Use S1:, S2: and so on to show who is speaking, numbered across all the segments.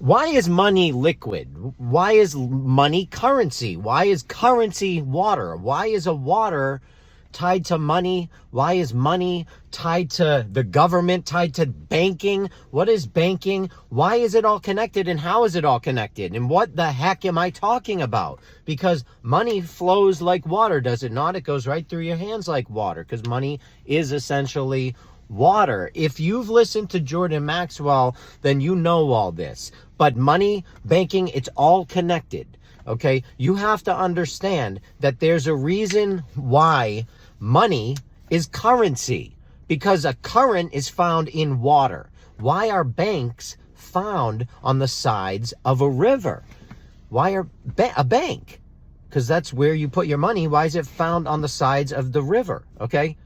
S1: Why is money liquid? Why is money currency? Why is currency water? Why is a water tied to money? Why is money tied to the government, tied to banking? What is banking? Why is it all connected, and how is it all connected? And what the heck am I talking about? Because money flows like water, does it not? It goes right through your hands like water, because money is essentially water. If you've listened to Jordan Maxwell, then you know all this. But money, banking, it's all connected. Okay? You have to understand that there's a reason why money is currency, because a current is found in water. Why are banks found on the sides of a river? Why are a bank? Because that's where you put your money. Why is it found on the sides of the river? Okay?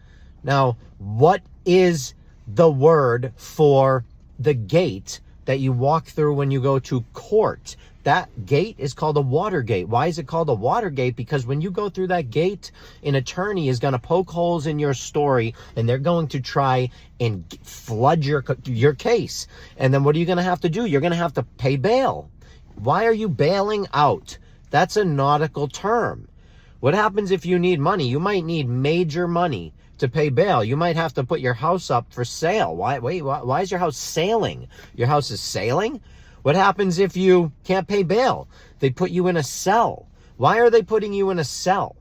S1: Now, what is the word for the gate that you walk through when you go to court? That gate is called a water gate. Why is it called a water gate? Because when you go through that gate, an attorney is going to poke holes in your story, and they're going to try and flood your case. And then what are you going to have to do? You're going to have to pay bail. Why are you bailing out? That's a nautical term. What happens if you need money? You might need major money to pay bail. You might have to put your house up for sale. Why is your house sailing? Your house is sailing? What happens if you can't pay bail? They put you in a cell. Why are they putting you in a cell?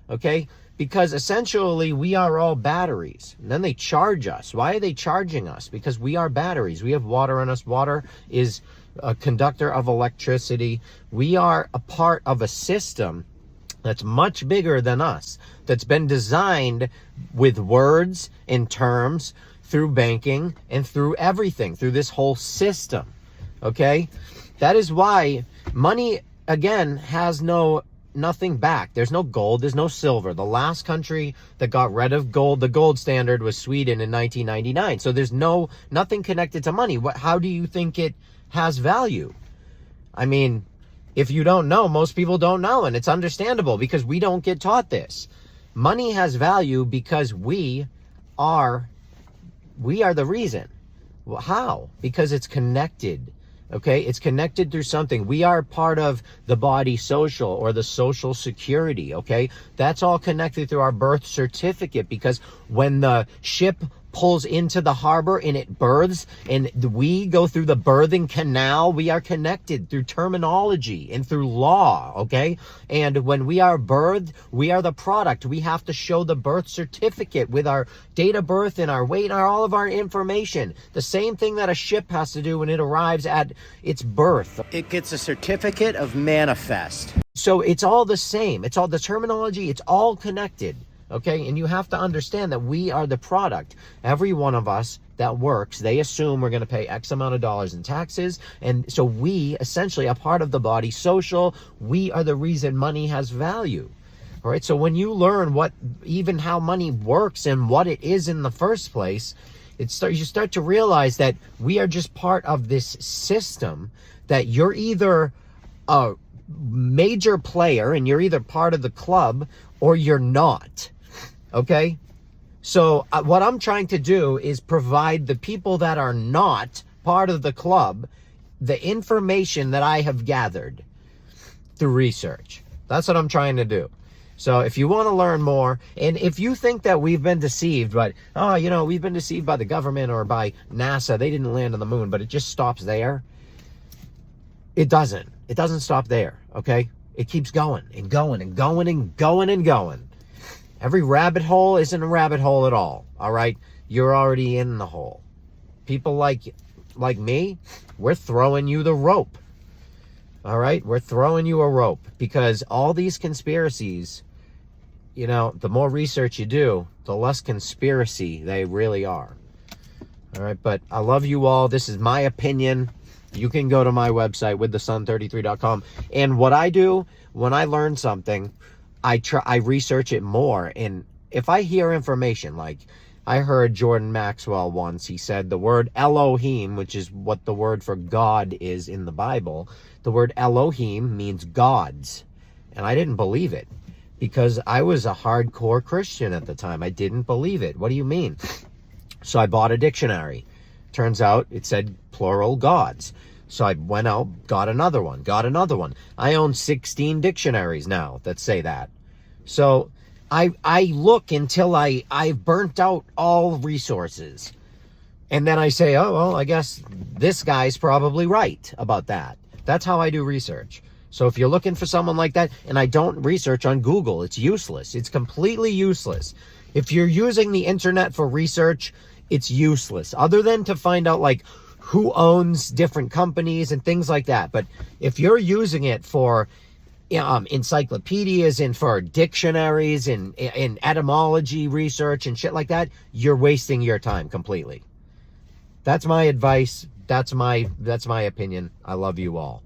S1: Okay? Because essentially we are all batteries. And then they charge us. Why are they charging us? Because we are batteries. We have water in us. Water is a conductor of electricity. We are a part of a system that's much bigger than us, that's been designed with words and terms through banking and through everything, through this whole system. Okay? That is why money, again, has nothing back. There's no gold, there's no silver. The last country that got rid of gold, the gold standard, was Sweden in 1999. So there's nothing connected to money. How do you think it has value? I mean, if you don't know, most people don't know, and it's understandable because we don't get taught this. Money has value because we are the reason. Well, how? Because it's connected. Okay, it's connected through something. We are part of the body social, or the social security. Okay, that's all connected through our birth certificate, because when the ship pulls into the harbor and it births and we go through the birthing canal, we are connected through terminology and through law. Okay, and when we are birthed, we are the product. We have to show the birth certificate with our date of birth and our weight and all of our information. The same thing that a ship has to do when it arrives at its birth. It gets a certificate of manifest. So it's all the same. It's all the terminology. It's all connected. Okay, and you have to understand that we are the product. Every one of us that works, they assume we're going to pay X amount of dollars in taxes. And so we essentially are part of the body social. We are the reason money has value. All right, so when you learn even how money works and what it is in the first place, you start to realize that we are just part of this system, that you're either a major player and you're either part of the club or you're not. Okay? So what I'm trying to do is provide the people that are not part of the club the information that I have gathered through research. That's what I'm trying to do. So if you want to learn more, and if you think that we've been deceived, but, we've been deceived by the government or by NASA, they didn't land on the moon, but it just stops there. It doesn't. It doesn't stop there, okay? It keeps going and going and going and going and going. Every rabbit hole isn't a rabbit hole at all, all right? You're already in the hole. People like me, we're throwing you the rope, all right? We're throwing you a rope, because all these conspiracies, the more research you do, the less conspiracy they really are, all right? But I love you all. This is my opinion. You can go to my website, withthesun33.com. And what I do when I learn something, I research it more. And if I hear information, like I heard Jordan Maxwell once, he said the word Elohim, which is what the word for God is in the Bible, the word Elohim means gods. And I didn't believe it, because I was a hardcore Christian at the time. I didn't believe it. What do you mean? So I bought a dictionary. Turns out it said plural gods. So I went out, got another one. I own 16 dictionaries now that say that. So I look until I've burnt out all resources. And then I say, oh, well, I guess this guy's probably right about that. That's how I do research. So if you're looking for someone like that, and I don't research on Google, it's useless. It's completely useless. If you're using the internet for research, it's useless. Other than to find out like who owns different companies and things like that. But if you're using it for encyclopedias and for dictionaries and etymology research and shit like that, you're wasting your time completely. That's my advice. That's my opinion. I love you all.